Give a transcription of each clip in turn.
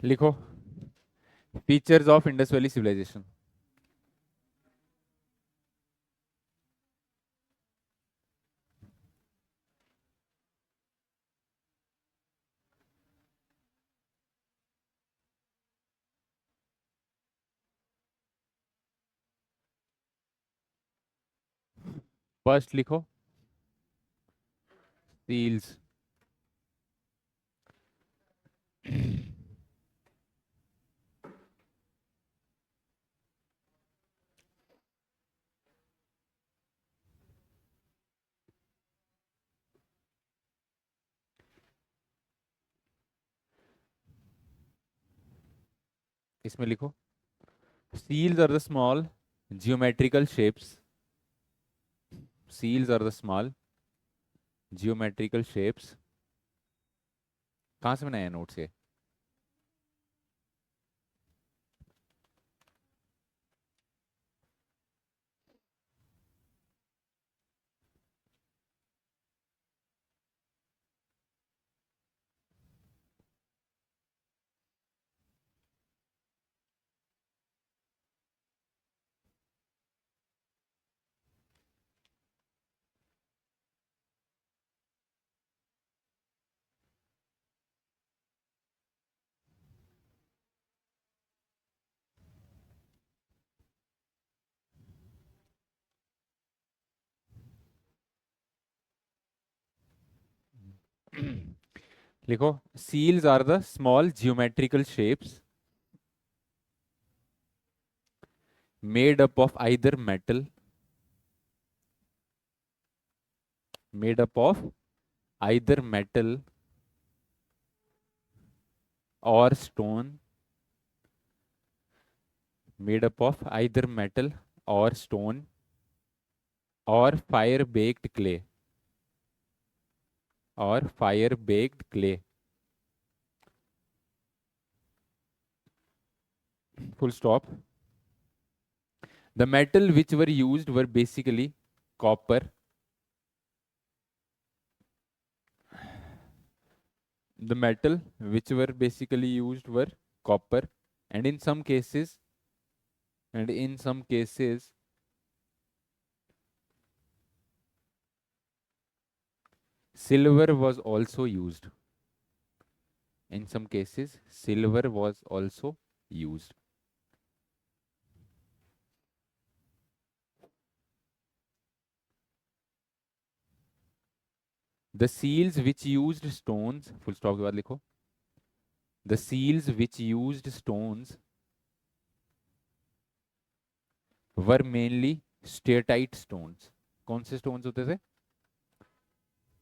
लिखो features of Indus valley civilisation. First लिखो seals. इसमें लिखो seals are the small geometrical shapes. Seals are the small geometrical shapes. कहाँ से बनाया नोट से? लिखो seals are the small geometrical shapes made up of either metal, made up of either metal or stone, made up of either metal or stone or fire baked clay, or fire baked clay. Full stop. The metal which were used were basically copper. The metal which were basically used were copper, and in some cases, and in some cases, silver was also used. In some cases, silver was also used. The seals which used stones, full stop के बाद लिखो. The seals which used stones were mainly steatite stones. कौन से stones होते थे?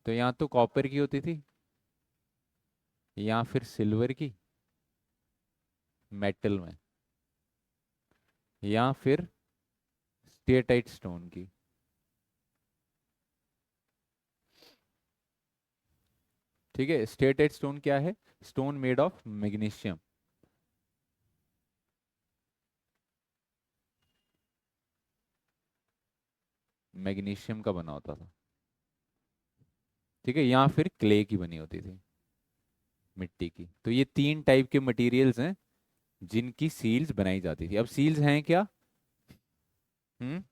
तो यहाँ तो कॉपर की होती थी, या फिर सिल्वर की मेटल में, या फिर स्टेटाइट स्टोन की. ठीक है, स्टेटाइट स्टोन क्या है? Stone made of magnesium. Magnesium का बना होता था. ठीक है, या फिर क्ले की बनी होती थी, मिट्टी की. तो ये तीन टाइप के मटेरियल्स हैं जिनकी सील्स बनाई जाती थी. अब सील्स हैं क्या? हम्म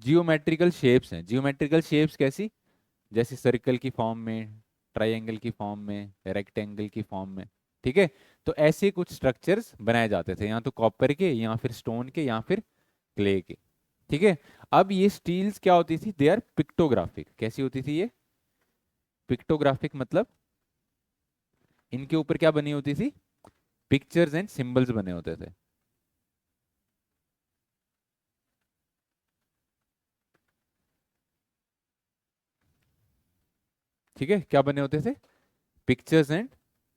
जियोमेट्रिकल शेप्स हैं. जियोमेट्रिकल शेप्स कैसी? जैसे सर्कल की फॉर्म में, ट्रायंगल की फॉर्म में, रेक्टेंगल की फॉर्म में. ठीक है, तो ऐसे कुछ स्ट्रक्चर्स बनाए जाते थे, या तो कॉपर के, या फिर स्टोन के, या फिर क्ले के. ठीक है. अब ये स्टील्स क्या होती थी? They are pictographic. कैसी होती थी ये? पिक्टोग्राफिक मतलब इनके ऊपर क्या बनी होती थी? पिक्चर्स एंड सिंबल्स बने होते थे. ठीक है, क्या बने होते थे? पिक्चर्स एंड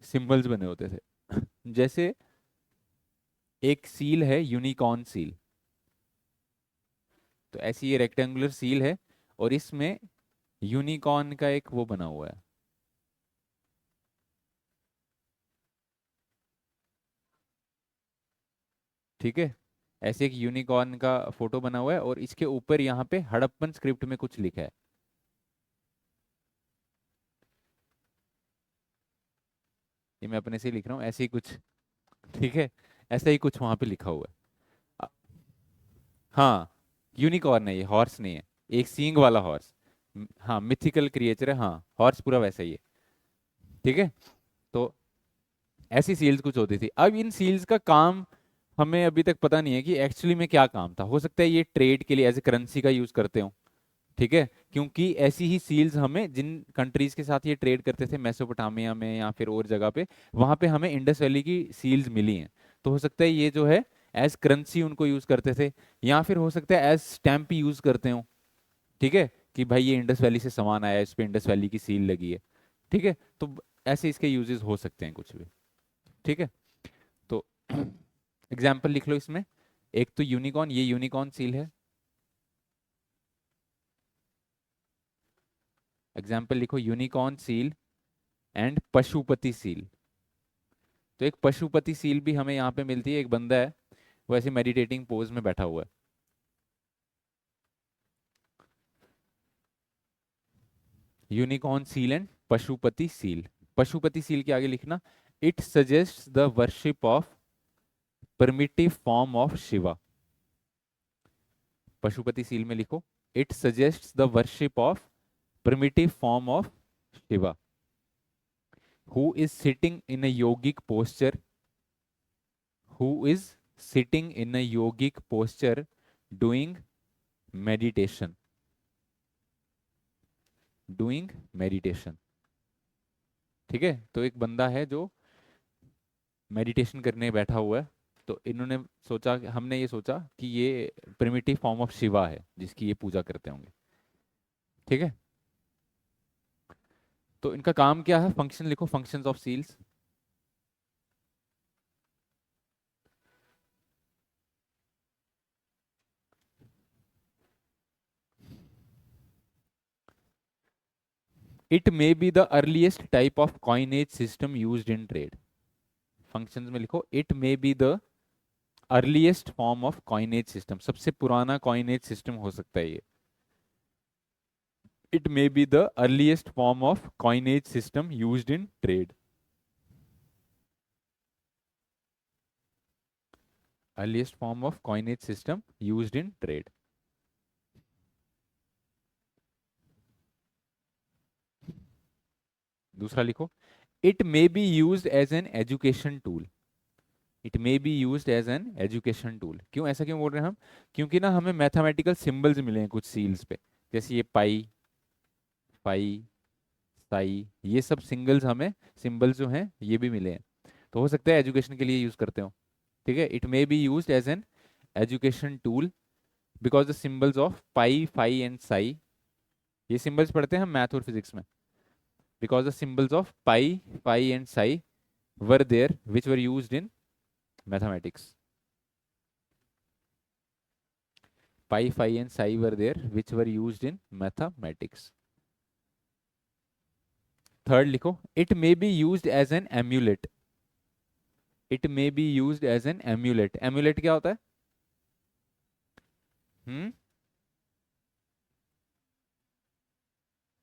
सिंबल्स बने होते थे. जैसे एक सील है, यूनिकॉर्न सील. तो ऐसी ये रेक्टेंगुलर सील है, और इसमें यूनिकॉर्न का एक वो बना हुआ है. ठीक है, ऐसे एक यूनिकॉर्न का फोटो बना हुआ है, और इसके ऊपर यहाँ पे हड़प्पन स्क्रिप्ट में कुछ लिखा है. ये मैं अपने से ही लिख रहा हूँ, ऐसे ही कुछ। ठीक है, ऐसा ही कुछ वहां पे लिखा हुआ है। अ- हाँ, यूनिकॉर्न है ये, हॉर्स नहीं है। एक सींग वाला हॉर्स। हाँ, मिथिकल क्रिएचर है, हाँ, हॉर्स पूरा वैसा ही है। ठीक है, तो ऐसी सील्स कुछ होती थी। अब इन सील्स का काम हमें अभी तक पता नहीं है कि एक्चुअली में क्या काम था। हो सकता है ये ट्रेड के लिए एज ए करेंसी का यूज करते हो। ठीक है, क्योंकि ऐसी ही सील्स हमें, जिन कंट्रीज के साथ ये ट्रेड करते थे मेसोपोटामिया में या फिर और जगह पे, वहां पे हमें इंडस वैली की सील्स मिली हैं। तो हो सकता है ये जो है एज करेंसी उनको यूज करते थे, या फिर हो सकता है एज स्टैम्प यूज करते हो। ठीक है, कि भाई ये इंडस वैली से सामान आया है, इस पे इंडस वैली की सील लगी है। ठीक है, तो ऐसे इसके यूजेस हो सकते हैं कुछ भी। ठीक है, तो एग्जाम्पल लिख लो इसमें। एक तो यूनिकॉर्न, ये यूनिकॉर्न सील है। एग्जाम्पल लिखो, unicorn seal and Pashupati seal. तो एक पशुपति सील भी हमें यहाँ पे मिलती है। एक बंदा है, वो ऐसे मेडिटेटिंग पोज में बैठा हुआ है। Unicorn seal and Pashupati seal. Pashupati seal के आगे लिखना, it suggest the worship of primitive form of Shiva. Pashupati seal में लिखो, it suggest the worship of primitive form of Shiva, who is sitting in a yogic posture, who is sitting in a yogic posture doing meditation, doing meditation। ठीक है, तो एक बंदा है जो meditation करने बैठा हुआ है। तो इन्होंने सोचा, हमने ये सोचा कि ये प्रिमिटिव फॉर्म ऑफ शिवा है जिसकी ये पूजा करते होंगे। ठीक है, तो इनका काम क्या है, फंक्शन लिखो, functions of seals. It may be the earliest type of coinage system used in trade. Functions में लिखो, it may be the earliest form of coinage system, सबसे पुराना कॉइनेज सिस्टम हो सकता है ये। It may be the earliest form of coinage system used in trade. Earliest form of coinage system used in trade. दूसरा लिखो, it may be used as an education tool. It may be used as an education tool, क्यों, ऐसा क्यों बोल रहे हैं हम? क्योंकि ना हमें मैथमेटिकल सिंबल्स मिले हैं कुछ सील्स पे, जैसे ये पाई, फाई, साई, ये सब सिंगल्स हमें, सिंबल्स जो हैं ये भी मिले हैं। तो हो सकता है एजुकेशन के लिए यूज करते हो। ठीक है, it may be used as an education tool because the symbols of pi, phi and psi, ये सिंबल्स पढ़ते हैं हम मैथ और फिजिक्स में। Because the symbols of pi, phi and psi were there which were used in mathematics. Pi, phi and psi were there which were used in mathematics. Third लिखो, it may be used as an amulet. It may be used as an amulet. Amulet क्या होता है? हम्म,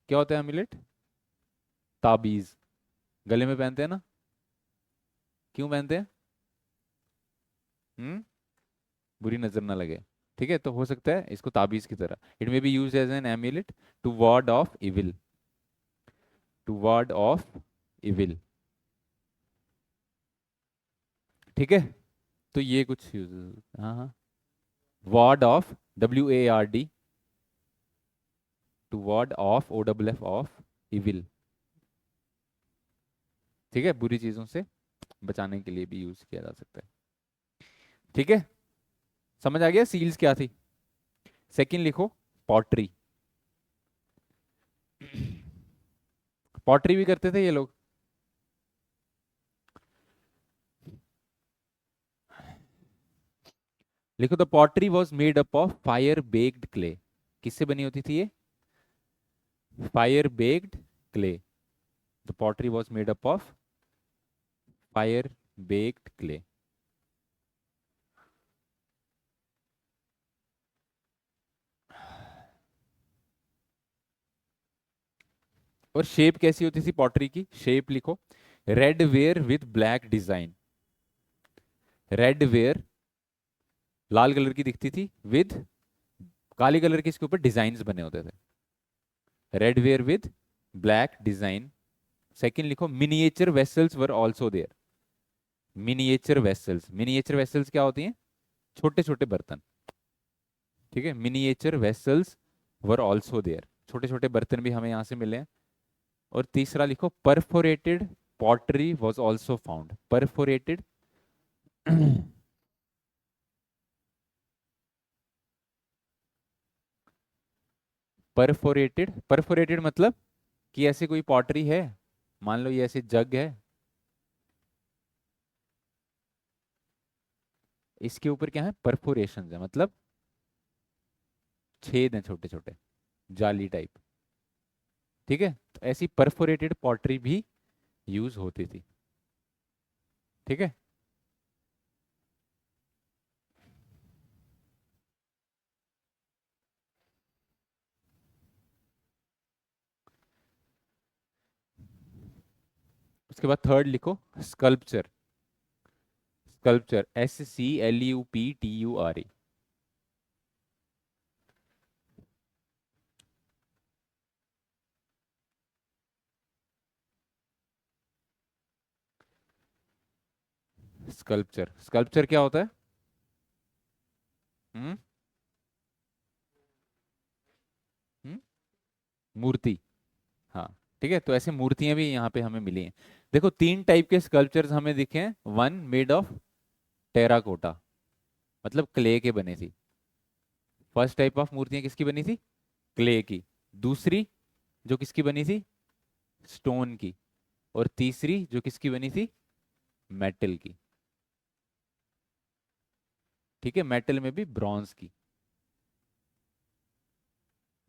क्या होता है amulet? ताबीज। गले में पहनते हैं ना? क्यों पहनते हैं? हम्म, बुरी नजर ना लगे। ठीक है, तो हो सकता है इसको ताबीज की तरह, it may be use as an amulet to ward off evil, to ward off evil. ठीक है, तो ये कुछ यूज, हाँ हाँ, ward off, WARD, to ward off, OFF off evil. ठीक है, बुरी चीजों से बचाने के लिए भी यूज किया जा सकता है। ठीक है, समझ आ गया सील्स क्या थी? सेकंड लिखो, पॉटरी। पॉटरी भी करते थे ये लोग। लिखो, the pottery was made up of fire baked clay. किससे बनी होती थी ये? Fire baked clay. The pottery was made up of fire baked clay. और शेप कैसी होती थी पॉटरी की? शेप लिखो, red ware with black design. Red ware Lal colour की दिखती थी, विद काली कलर के इसके ऊपर डिजाइन बने होते थे। Red ware with black design. Second लिखो, miniature vessels were also there. Miniature vessels, miniature vessels क्या होती हैं? छोटे छोटे बर्तन। ठीक है, miniature vessels were also there, छोटे छोटे बर्तन भी हमें यहां से मिले हैं। और तीसरा लिखो, perforated pottery was also found. Perforated perforated, perforated मतलब कि ऐसे कोई पॉटरी है, मान लो ये ऐसे जग है, इसके ऊपर क्या है? परफोरेशन है, मतलब छेद हैं छोटे छोटे, जाली टाइप। ठीक है, तो ऐसी परफोरेटेड पॉटरी भी यूज होती थी। ठीक है, उसके बाद थर्ड लिखो, sculpture. Sculpture, SCLUPTURE। Sculpture, sculpture क्या होता है? हम्म हम्म मूर्ति। हाँ, ठीक है, तो ऐसे मूर्तियां भी यहाँ पे हमें मिली हैं। देखो, तीन टाइप के स्कल्पचर्स हमें दिखे हैं। वन मेड ऑफ टेराकोटा, मतलब क्ले के बने थी। फर्स्ट टाइप ऑफ मूर्तियां किसकी बनी थी? क्ले की। दूसरी जो किसकी बनी थी? स्टोन की। और तीसरी जो किसकी बनी थी? मेटल की। ठीक है, मेटल में भी ब्रॉन्ज की।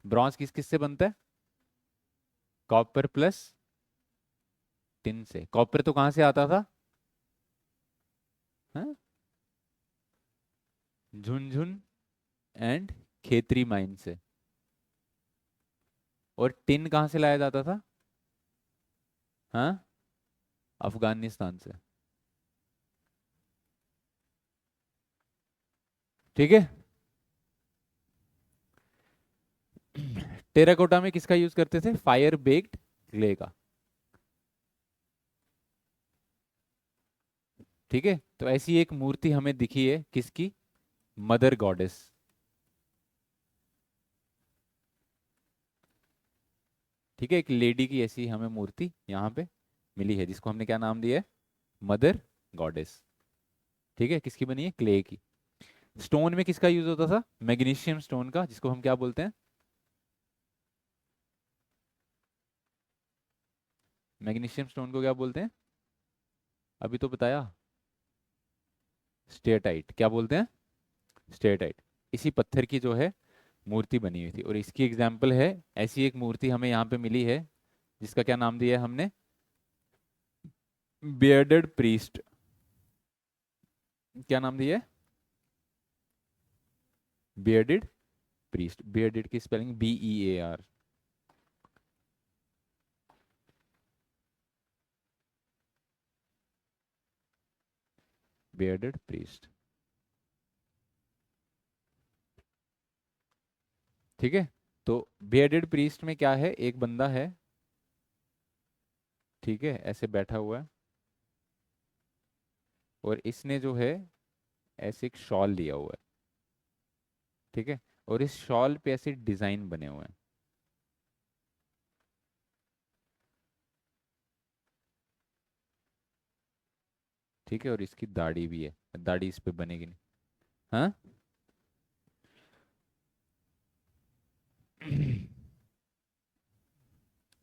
ब्रॉन्ज किस किस से बनता है? कॉपर प्लस टिन से। कॉपर तो कहां से आता था? हाँ? झुनझुन एंड खेतरी माइन से। और टिन कहां से लाया जाता था? हाँ, अफगानिस्तान से। ठीक है, टेराकोटा में किसका यूज करते थे? फायर बेक्ड क्ले का। ठीक है, तो ऐसी एक मूर्ति हमें दिखी है, किसकी? Mother goddess. ठीक है, एक लेडी की ऐसी हमें मूर्ति यहाँ पे मिली है, जिसको हमने क्या नाम दिया है? Mother goddess. ठीक है, किसकी बनी है? क्ले की। स्टोन में किसका यूज होता था? मैग्नीशियम स्टोन का, जिसको हम क्या बोलते हैं? मैग्नीशियम स्टोन को क्या बोलते हैं? अभी तो बताया, स्टेटाइट। क्या बोलते हैं? स्टेटाइट। इसी पत्थर की जो है मूर्ति बनी हुई थी, और इसकी एग्जाम्पल है, ऐसी एक मूर्ति हमें यहाँ पे मिली है, जिसका क्या नाम दिया है हमने? Bearded priest. क्या नाम दिया है? Bearded priest. बियर्डेड की स्पेलिंग BEAR। Bearded priest. ठीक है, तो बियर्डेड प्रीस्ट में क्या है? एक बंदा है, ठीक है, ऐसे बैठा हुआ है, और इसने जो है ऐसे एक शॉल लिया हुआ है। ठीक है, और इस शॉल पे ऐसे डिजाइन बने हुए हैं। ठीक है, और इसकी दाढ़ी भी है, दाढ़ी इस पे बनेगी नहीं। हाँ।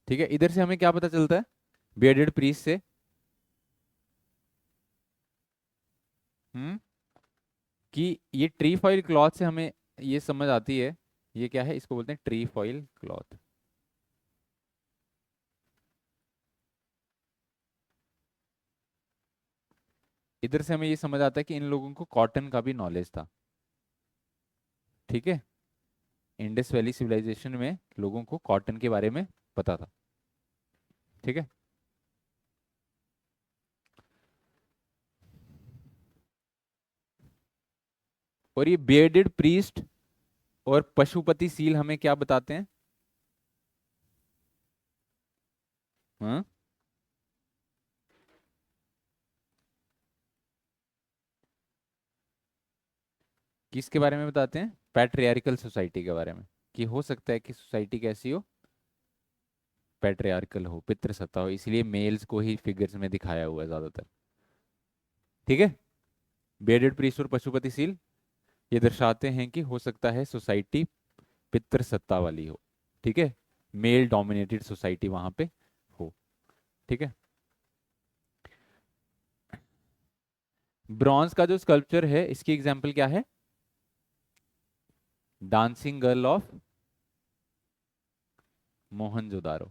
ठीक है, इधर से हमें क्या पता चलता है बियर्डेड प्रीस्ट से? हम्म कि ये ट्री फॉइल क्लॉथ से हमें ये समझ आती है, ये क्या है? इसको बोलते हैं ट्री फॉइल क्लॉथ। इधर से हमें ये समझ आता है कि इन लोगों को कॉटन का भी नॉलेज था। ठीक है, इंडस वैली सिविलाइजेशन में लोगों को कॉटन के बारे में पता था। ठीक है, और ये बियर्डेड प्रीस्ट और पशुपति सील हमें क्या बताते हैं? हाँ, किसके बारे में बताते हैं? पैट्रियार्कल सोसाइटी के बारे में, कि हो सकता है कि सोसाइटी कैसी हो, पैट्रियार्कल हो, पितृसत्ता हो, इसलिए मेल्स को ही फिगर्स में दिखाया हुआ है ज्यादातर। ठीक है, बियर्डेड प्रीस्ट और पशुपति सील ये दर्शाते हैं कि हो सकता है सोसाइटी पितृसत्ता वाली हो। ठीक है, मेल डोमिनेटेड सोसाइटी वहां पे हो। ठीक है, ब्रॉन्ज का जो स्कल्पचर है इसकी एग्जाम्पल क्या है? Dancing girl of Mohenjodaro.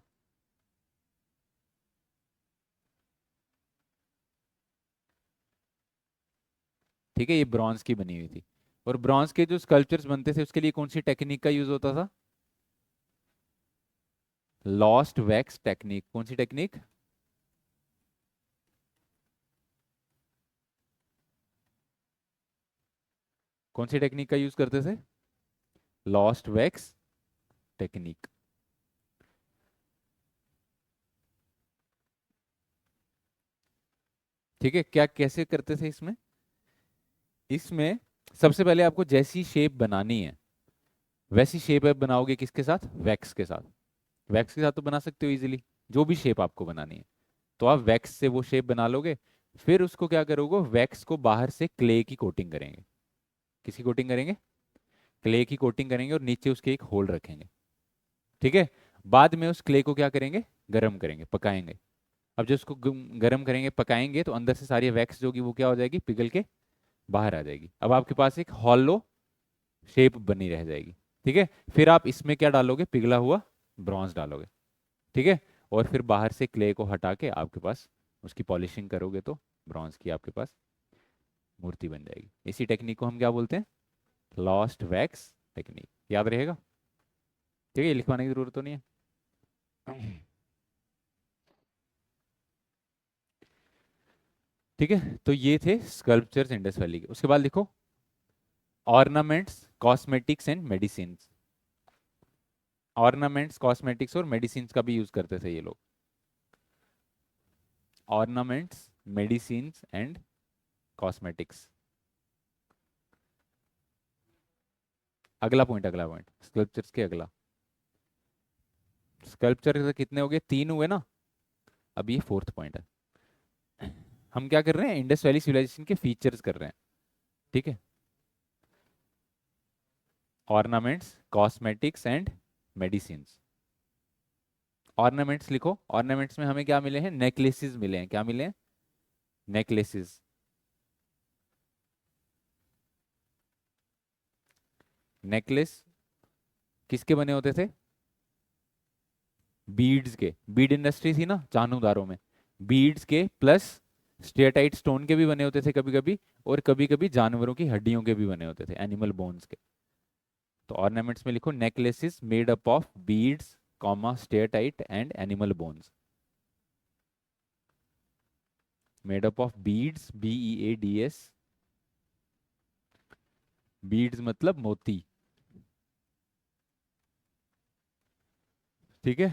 ठीक है, ये ब्रॉन्ज की बनी हुई थी। और ब्रॉन्ज के जो स्कल्पचर्स बनते थे उसके लिए कौन सी टेक्निक का यूज होता था? Lost wax technique. कौन सी टेक्निक? कौन सी टेक्निक का यूज करते थे? Lost wax technique. ठीक है, क्या कैसे करते थे इसमें? इसमें सबसे पहले आपको जैसी शेप बनानी है वैसी शेप आप बनाओगे, किसके साथ? वैक्स के साथ। वैक्स के साथ तो बना सकते हो इजीली, जो भी शेप आपको बनानी है। तो आप वैक्स से वो शेप बना लोगे। फिर उसको क्या करोगे? वैक्स को बाहर से क्ले की कोटिंग करेंगे। किसकी कोटिंग करेंगे? क्ले की कोटिंग करेंगे, और नीचे उसके एक होल रखेंगे। ठीक है, बाद में उस क्ले को क्या करेंगे? गर्म करेंगे, पकाएंगे। अब जो उसको गर्म करेंगे, पकाएंगे, तो अंदर से सारी वैक्स जो होगी वो क्या हो जाएगी? पिघल के बाहर आ जाएगी। अब आपके पास एक हॉलो शेप बनी रह जाएगी। ठीक है, फिर आप इसमें क्या डालोगे? पिघला हुआ ब्रॉन्ज डालोगे। ठीक है, और फिर बाहर से क्ले को हटा के आपके पास उसकी पॉलिशिंग करोगे तो ब्रॉन्ज की आपके पास मूर्ति बन जाएगी। इसी टेक्निक को हम क्या बोलते हैं? Lost wax technique. याद रहेगा? ठीक है, ये लिखवाने की जरूरत तो नहीं है। ठीक है, तो ये थे स्कल्पचर्स इंडस वैली के। उसके बाद लिखो ornaments, cosmetics and medicine. Ornaments, cosmetics और मेडिसिन का भी यूज करते थे ये लोग। Ornaments, medicine and cosmetics. अगला पॉइंट स्कल्पचर्स के अगला। स्कल्पचर कितने हो गए? 3 हुए ना। अब ये फोर्थ पॉइंट है। हम क्या कर रहे हैं? इंडस वैली सिविलाइजेशन के फीचर्स कर रहे हैं। ठीक है, ornaments, cosmetics and medicine. Ornaments लिखो। ऑर्नामेंट्स में हमें क्या मिले हैं? नेकलेसेस मिले हैं। क्या मिले हैं? नेकलेसेस। नेकलेस किसके बने होते थे? बीड्स के। बीड इंडस्ट्री थी ना चानुदारों में। बीड्स के प्लस स्टेटाइट स्टोन के भी बने होते थे कभी कभी, और कभी कभी जानवरों की हड्डियों के भी बने होते थे, एनिमल बोन्स के। तो ऑर्नामेंट्स में लिखो necklaces made up of beads, comma steatite and animal bones. Made up of beads, BEADS। Beads मतलब मोती। ठीक है,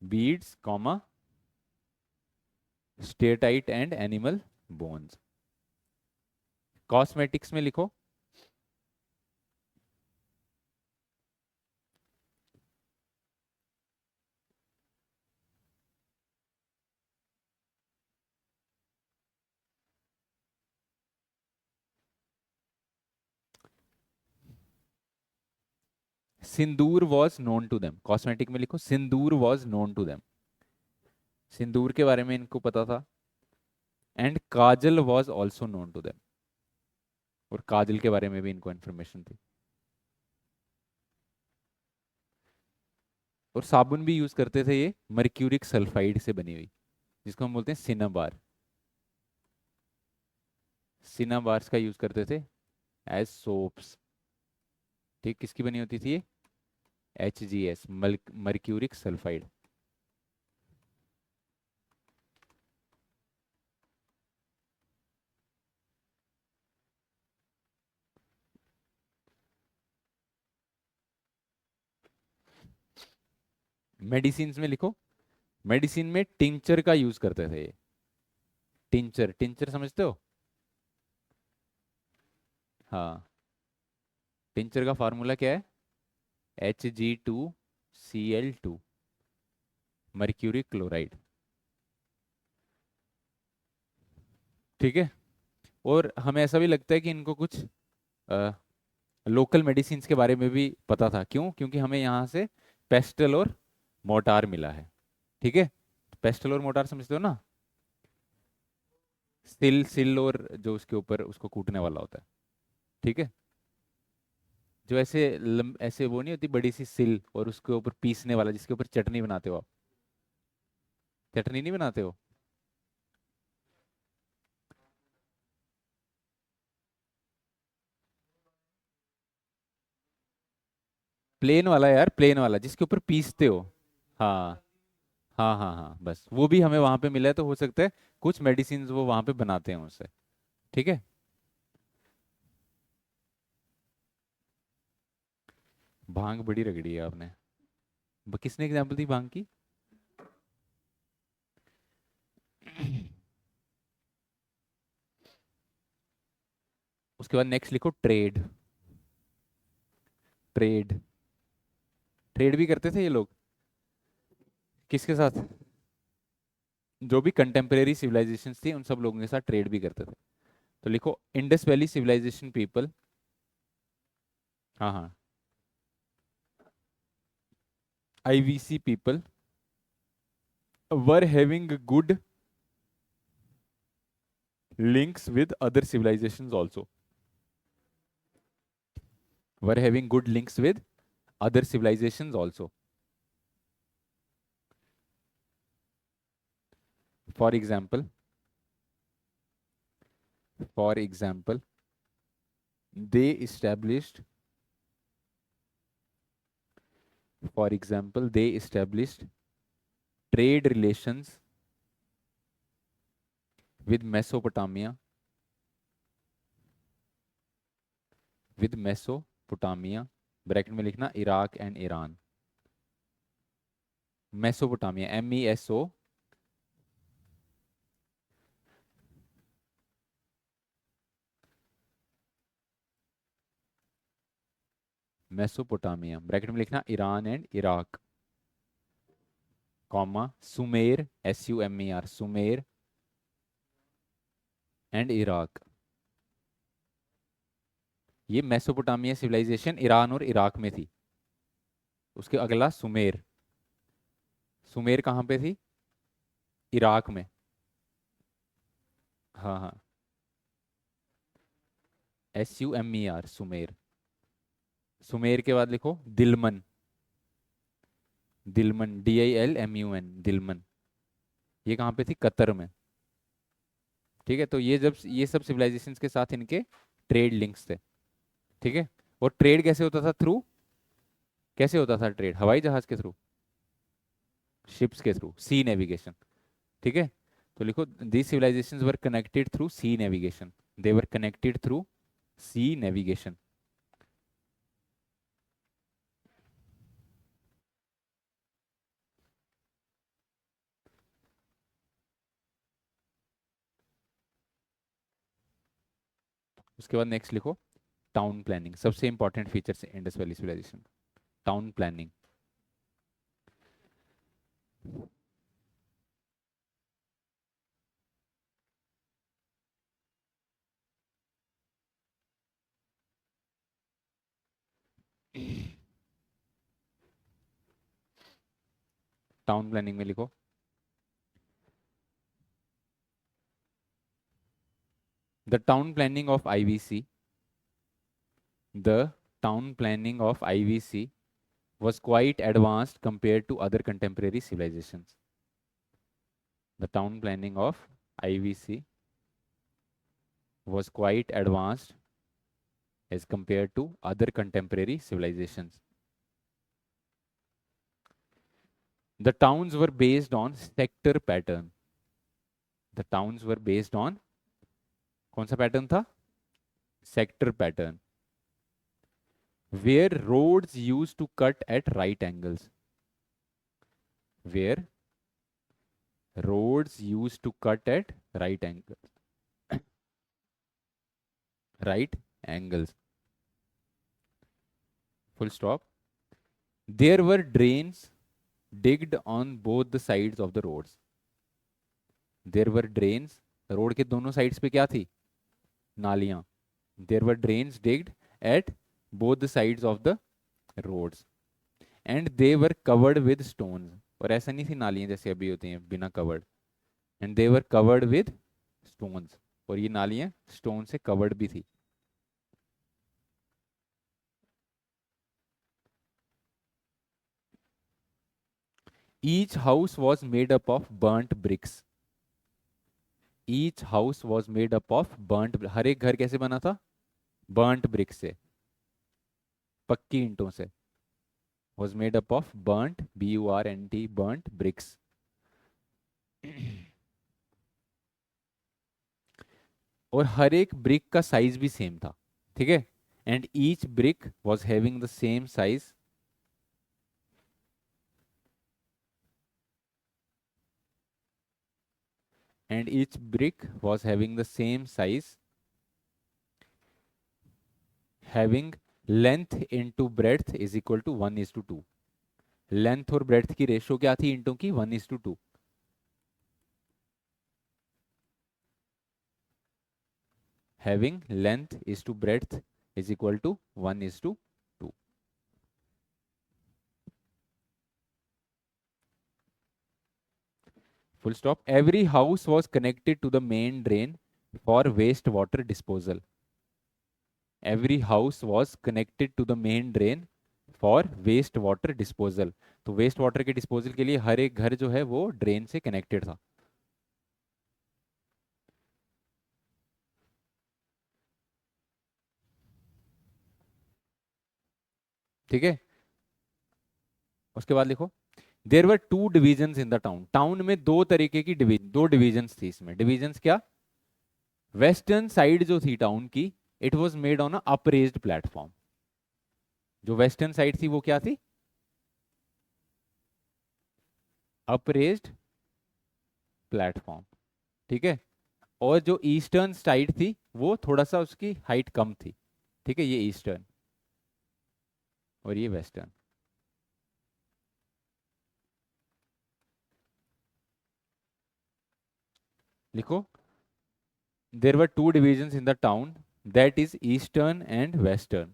beads comma steatite and animal bones. Cosmetics में लिखो sindoor was known to them. Cosmetic में लिखो sindoor was known to them. Sindoor के बारे में इनको पता था। And kajal was also known to them. और काजल के बारे में भी इनको इन्फॉर्मेशन थी। और साबुन भी यूज करते थे ये मर्क्यूरिक सल्फाइड से बनी हुई, जिसको हम बोलते हैं सिनाबार। सिनाबार्स का यूज करते थे एज सोप्स। ठीक, किसकी बनी होती थी ये? HGS, mercuric sulphide. मेडिसिन में लिखो, मेडिसिन में टिंचर का यूज करते थे ये। टिंचर, टिंचर समझते हो? हाँ, टिंचर का फार्मूला क्या है? Hg2Cl2, mercuric chloride. ठीक है। और हमें ऐसा भी लगता है कि इनको कुछ लोकल मेडिसिन के बारे में भी पता था। क्यों? क्योंकि हमें यहाँ से पेस्टल और मोटार मिला है। ठीक है, पेस्टल और मोटार समझते हो ना? सिल, सिल और जो उसके ऊपर उसको कूटने वाला होता है। ठीक है, जो ऐसे ऐसे वो नहीं होती बड़ी सी सिल, और उसके ऊपर पीसने वाला, जिसके ऊपर चटनी बनाते हो आप। चटनी नहीं बनाते हो? प्लेन वाला यार, प्लेन वाला जिसके ऊपर पीसते हो। हाँ हाँ हाँ हाँ, बस वो भी हमें वहां पे मिला है, तो हो सकता है कुछ मेडिसिन वो वहां पे बनाते हैं उससे। ठीक है। भांग बड़ी रगड़ी है आपने। किसने एग्जाम्पल दी भांग की? उसके बाद नेक्स्ट लिखो, ट्रेड। ट्रेड, ट्रेड भी करते थे ये लोग। किसके साथ? जो भी कंटेम्प्रेरी सिविलाइजेशन थी उन सब लोगों के साथ ट्रेड भी करते थे। तो लिखो, इंडस वैली सिविलाइजेशन पीपल। हाँ हाँ, IVC people were having good links with other civilizations also, were having good links with other civilizations also. For example, for example, they established, for example, they established trade relations with Mesopotamia, with Mesopotamia, bracket में लिखना Iraq and Iran. Mesopotamia, MESO, Mesopotamia, bracket में लिखना Iran and Iraq, comma Sumer, SUMER, Sumer and Iraq. ये Mesopotamia civilisation Iran और Iraq में थी। उसके अगला सुमेर। सुमेर कहाँ पे थी? इराक में। हाँ हाँ, SUMER, सुमेर। सुमेर के बाद लिखो दिलमन, दिलमन, DILMUN, दिलमन। ये कहाँ पे थी? कतर में। ठीक है, तो ये जब ये सब सिविलाइजेशंस के साथ इनके ट्रेड लिंक्स थे। ठीक है। और ट्रेड कैसे होता था? थ्रू, कैसे होता था ट्रेड? हवाई जहाज के थ्रू, शिप्स के थ्रू, सी नेविगेशन। ठीक है, तो लिखो, these civilizations were connected through sea navigation, they were connected through sea navigation। उसके बाद नेक्स्ट लिखो, टाउन प्लानिंग। सबसे इंपॉर्टेंट फीचर से Indus valley civilisation, town planning. Town planning में लिखो, the town planning of IVC, the town planning of IVC was quite advanced compared to other contemporary civilizations। The town planning of IVC was quite advanced as compared to other contemporary civilizations। The towns were based on sector pattern। The towns were based on, कौन सा pattern था? Sector pattern. Where roads used to cut at right angles। where roads used to cut at right angle, right angles. Full stop. There were drains digged on both the sides of the roads. There were drains, road के दोनों sides पे क्या थी? नालियां. There were drains digged at both the sides of the roads and they were covered with stones. और ऐसा नहीं थी नालियां जैसे अभी होती हैं बिना covered. And they were covered with stones. और ये नालियां स्टोन से कवर्ड भी थी. Each house was made up of burnt bricks. Each house was made up of burnt. हर एक घर कैसे बना था? burnt brick से, पक्की ईंटों से. Was made up of burnt, B-U-R-N-T, burnt bricks. और हर एक ब्रिक का साइज भी सेम था. ठीक है. And each brick was having the same size. And each brick was having the same size, having length into breadth is equal to 1:2. Length और breadth की ratio क्या थी इंटों की? 1:2. Having length is to breadth is equal to 1:2. Full stop. Every house was connected to the main drain for wastewater disposal. Every house was connected to the main drain for waste water disposal. तो waste water के disposal के लिए हर एक घर जो है वो drain से कनेक्टेड था. ठीक है. उसके बाद लिखो there were two divisions in the town. टाउन में दो तरीके की दो डिविजन्स थी. इसमें डिविजन्स क्या? वेस्टर्न साइड जो थी टाउन की, it was made on a upraised platform. जो वेस्टर्न साइड थी वो क्या थी? Upraised platform. ठीक है. और जो ईस्टर्न साइड थी वो थोड़ा सा उसकी हाइट कम थी. ठीक है. ये ईस्टर्न और ये वेस्टर्न. लिखो there were two divisions in the town, that is eastern and western.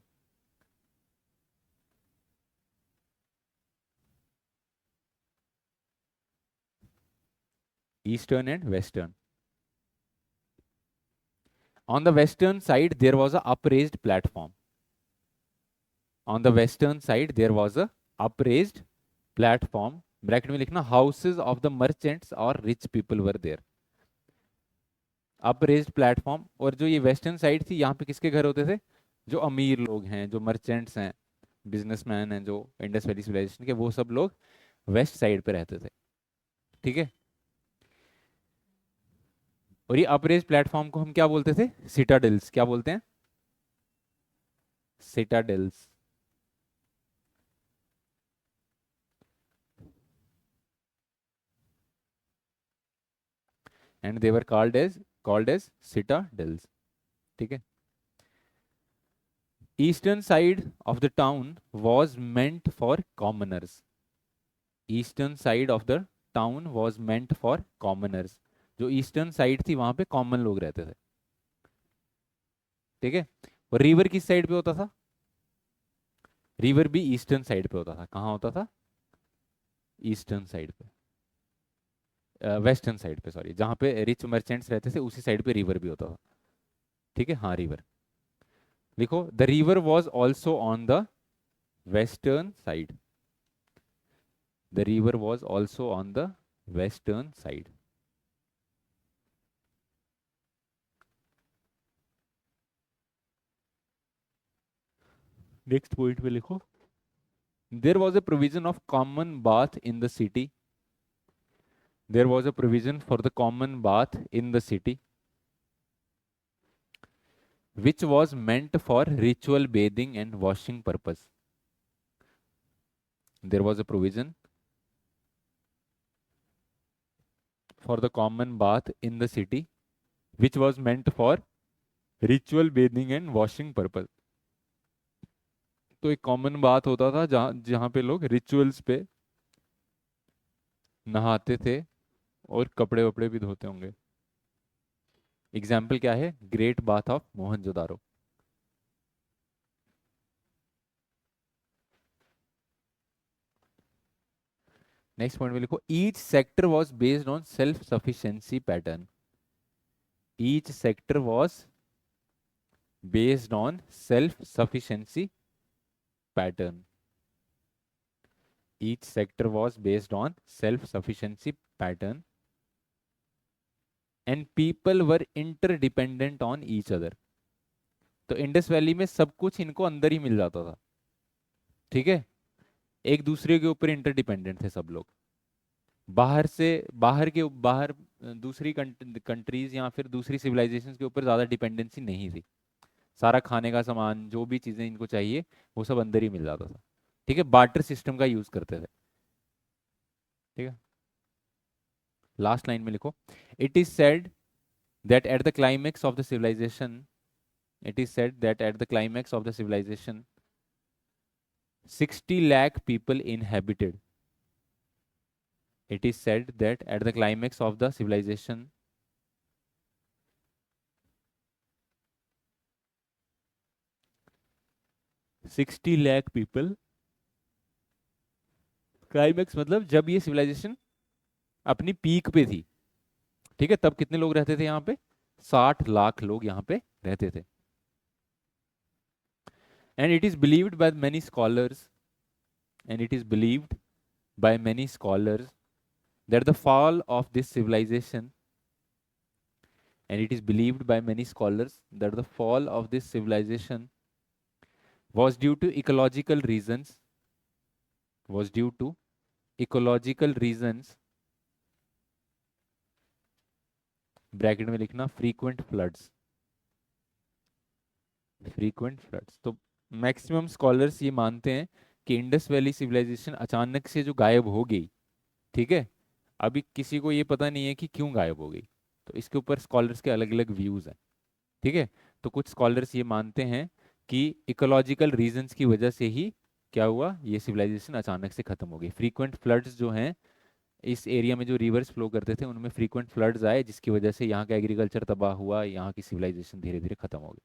Eastern and western. On the western side there was a upraised platform. On the western side there was a upraised platform. Bracket में लिखना houses of the merchants or rich people were there. Upraised platform. और जो ये western side थी यहाँ पे किसके घर होते थे? जो अमीर लोग हैं, जो मर्चेंट्स हैं, बिजनेसमैन हैं, जो इंडस वैली सिविलाइजेशन के, वो सब लोग वेस्ट साइड पे रहते थे. ठीक है. और ये अपरेज प्लेटफॉर्म को हम क्या बोलते थे? सिटाडेल्स. क्या बोलते हैं? Citadels. And they were called as citadels. ठीक है. Eastern side of the town was meant for commoners. Eastern side of the town was meant for commoners. जो ईस्टर्न साइड थी वहां पे कॉमन लोग रहते थे. ठीक है. और रिवर किस साइड पे होता था? रिवर भी ईस्टर्न साइड पे होता था. कहाँ होता था? ईस्टर्न साइड पे, वेस्टर्न साइड पे सॉरी. जहाँ पे रिच मर्चेंट्स रहते थे उसी साइड पे रिवर भी होता था. ठीक है. हाँ रिवर. लिखो the river was also on the western side. The river was also on the western side. Next point पे लिखो there was a provision of common bath in the city. There was a provision for the common bath in the city, which was meant for ritual bathing and washing purpose. There was a provision for the common bath in the city, which was meant for ritual bathing and washing purpose. तो एक common बात होता था जहाँ जहाँ पे लोग rituals पे नहाते थे और कपड़े वपड़े भी धोते होंगे. एग्जाम्पल क्या है? Great bath of Mohenjodaro. Next point में लिखो, each sector was based on self sufficiency pattern. Each sector was based on self sufficiency pattern. each sector was based on self sufficiency pattern and people were interdependent on each other. तो Indus valley में सब कुछ इनको अंदर ही मिल जाता था. ठीक है, एक दूसरे के ऊपर इंटरडिपेंडेंट थे सब लोग. बाहर से बाहर दूसरी कंट्रीज या फिर दूसरी सिविलाइजेशंस के ऊपर ज़्यादा डिपेंडेंसी नहीं थी. सारा खाने का सामान, जो भी चीज़ें इनको चाहिए, वो सब अंदर ही मिल जाता था. ठीक है, बार्टर सिस्टम का यूज़ करते थे. ठीक है, लास्ट लाइन में लिखो, it is said that at the climax of the civilization it is said that at the climax of the civilization 60 lakh people inhabited. It is said that at the climax of the civilization 60 lakh people, climax मतलब जब ये civilisation अपनी peak पे थी. ठीक है, तब कितने लोग रहते थे यहाँ पे? 60 लाख लोग यहाँ पे रहते थे. and it is believed by many scholars and it is believed by many scholars that the fall of this civilization and it is believed by many scholars that the fall of this civilization was due to ecological reasons, was due to ecological reasons, bracket में लिखना frequent floods. frequent floods. तो maximum scholars ये मानते हैं कि Indus valley civilisation अचानक से जो गायब हो गई. ठीक है, अभी किसी को ये पता नहीं है कि क्यों गायब हो गई. तो इसके ऊपर स्कॉलर्स के अलग अलग व्यूज हैं. ठीक है, तो कुछ स्कॉलर्स ये मानते हैं कि इकोलॉजिकल रीजंस की वजह से ही क्या हुआ, ये सिविलाइजेशन अचानक से खत्म हो गई. फ्रीक्वेंट फ्लड्स जो हैं, इस एरिया में जो रिवर्स फ्लो करते थे उनमें फ्रीक्वेंट फ्लड्स आए, जिसकी वजह से यहाँ का एग्रीकल्चर तबाह हुआ, यहाँ की सिविलाइजेशन धीरे धीरे खत्म हो गई.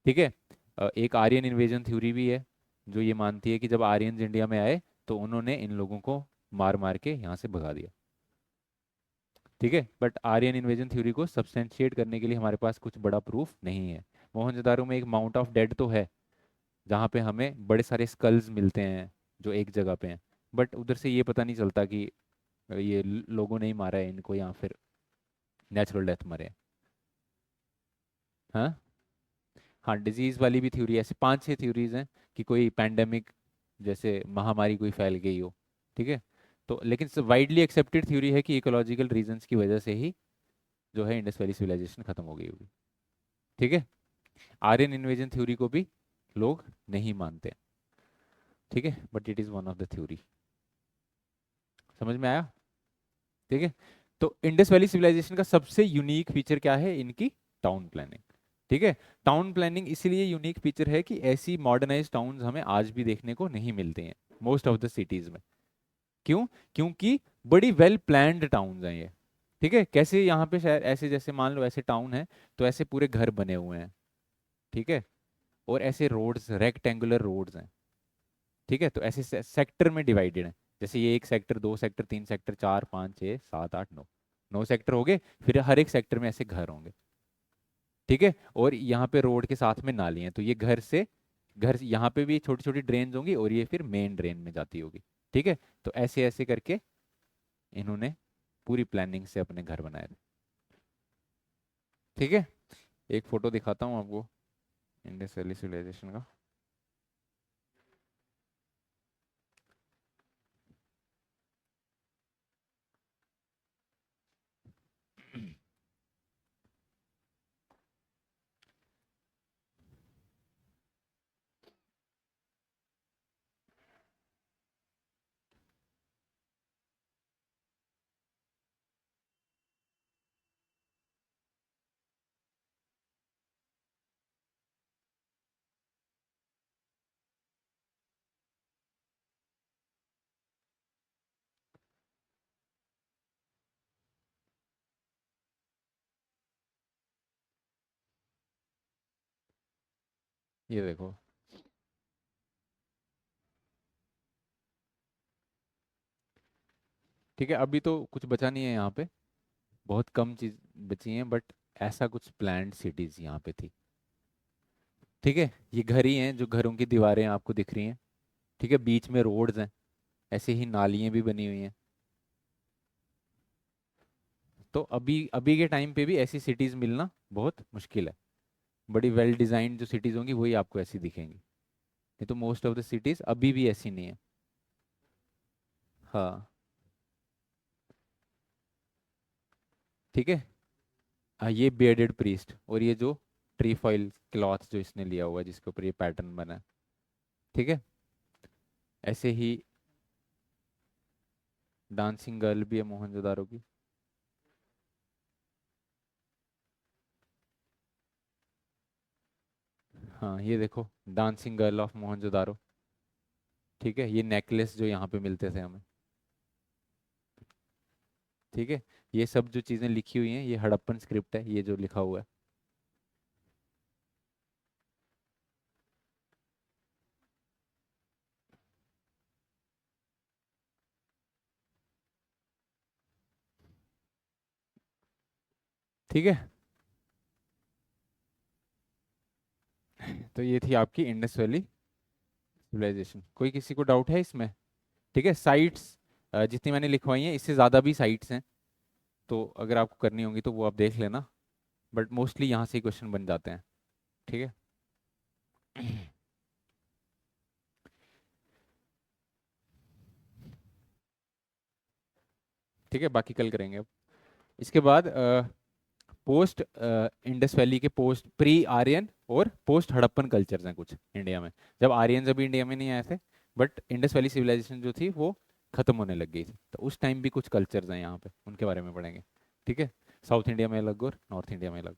ठीक है, एक आर्यन इन्वेजन थ्योरी भी है जो ये मानती है कि जब आर्यंस इंडिया में आए तो उन्होंने इन लोगों को मार मार के यहाँ से भगा दिया. ठीक है, बट आर्यन इन्वेजन थ्योरी को सब्सटेंशिएट करने के लिए हमारे पास कुछ बड़ा प्रूफ नहीं है. मोहनजोदारो में एक माउंट ऑफ डेड तो है जहाँ पे हमें बड़े सारे स्कल्स मिलते हैं जो एक जगह पे हैं, बट उधर से ये पता नहीं चलता कि ये लोगों ने ही मारा है इनको या फिर नेचुरल डेथ मरे हैं. हाँ, हाँ, डिजीज वाली भी थ्योरी, ऐसे 5-6 थ्योरीज हैं कि कोई पैंडेमिक जैसे महामारी कोई फैल गई हो. ठीक है, तो लेकिन वाइडली एक्सेप्टेड थ्योरी है कि इकोलॉजिकल रीजंस की वजह से ही जो है इंडस वैली सिविलाइजेशन खत्म हो गई होगी. ठीक है, आर्यन इन्वेजन थ्योरी को भी लोग नहीं मानते. ठीक है, but it is one of the theory. समझ में आया? ठीक है, तो इंडस वैली सिविलाइजेशन का सबसे यूनिक फीचर क्या है? इनकी टाउन प्लानिंग. ठीक है, टाउन प्लानिंग इसीलिए यूनिक फीचर है कि ऐसी मॉडर्नाइज टाउन्स हमें आज भी देखने को नहीं मिलते हैं मोस्ट ऑफ द सिटीज में. क्यों? क्योंकि बड़ी वेल प्लान्ड टाउन्स हैं ये. ठीक है, कैसे यहाँ पे शायद ऐसे, जैसे मान लो ऐसे टाउन है तो ऐसे पूरे घर बने हुए हैं. ठीक है, और ऐसे रोड्स, रेक्टेंगुलर रोड्स हैं. ठीक है, तो ऐसे सेक्टर में डिवाइडेड है. जैसे ये एक सेक्टर, 2 सेक्टर, 3 सेक्टर, 4, 5, 6, 7, 8, 9, 9 सेक्टर हो गए. फिर हर एक सेक्टर में ऐसे घर होंगे. ठीक है, और यहाँ पे रोड के साथ में नाली हैं, तो ये घर से घर यहाँ पे भी छोटी छोटी ड्रेन होंगी और ये फिर मेन ड्रेन में जाती होगी. ठीक है, तो ऐसे ऐसे करके इन्होंने पूरी प्लानिंग से अपने घर बनाए थे. ठीक है, एक फोटो दिखाता हूँ आपको इंडस वैली सिविलाइजेशन का. ये देखो। ठीक है, अभी तो कुछ बचा नहीं है यहाँ पे, बहुत कम चीज बची हैं, बट ऐसा कुछ प्लान्ड सिटीज यहाँ पे थी। ठीक है, ये घर ही हैं जो घरों की दीवारें आपको दिख रही हैं। ठीक है, बीच में रोड्स हैं, ऐसे ही नालियाँ भी बनी हुई हैं। तो अभी अभी के टाइम पे भी ऐसी सिटीज मिलना बहुत मुश्किल है। बड़ी वेल डिजाइंड जो सिटीज होंगी वही आपको ऐसी दिखेंगी, नहीं तो मोस्ट ऑफ द सिटीज अभी भी ऐसी नहीं है। हाँ। ठीक है। ये बियर्डेड प्रीस्ट, और ये जो ट्री फॉइल क्लॉथ जो इसने लिया हुआ है जिसके ऊपर ये पैटर्न बना है। ठीक है, ऐसे ही डांसिंग गर्ल भी है मोहनजोदारो की। हाँ, ये देखो, डांसिंग गर्ल ऑफ मोहनजोदारो। ठीक है, ये नेकलेस जो यहाँ पे मिलते थे हमें। ठीक है, ये सब जो चीज़ें लिखी हुई हैं ये हड़प्पन स्क्रिप्ट है, ये जो लिखा हुआ है। ठीक है, तो ये थी आपकी इंडस वैली सिविलाइजेशन। कोई किसी को डाउट है इसमें? ठीक है, साइट्स जितनी मैंने लिखवाई हैं इससे ज़्यादा भी साइट्स हैं, तो अगर आपको करनी होंगी तो वो आप देख लेना, बट मोस्टली यहाँ से ही क्वेश्चन बन जाते हैं। ठीक है। ठीक है, बाकी कल करेंगे अब। इसके बाद पोस्ट इंडस वैली के पोस्ट प्री आर्यन और पोस्ट हड़प्पन कल्चर्स हैं कुछ इंडिया में, जब आर्यन अभी इंडिया में नहीं आए थे, बट इंडस वैली सिविलाइजेशन जो थी वो खत्म होने लग गई थी, तो उस टाइम भी कुछ कल्चर्स हैं यहाँ पे, उनके बारे में पढ़ेंगे। ठीक है, साउथ इंडिया में अलग और नॉर्थ इंडिया में अलग।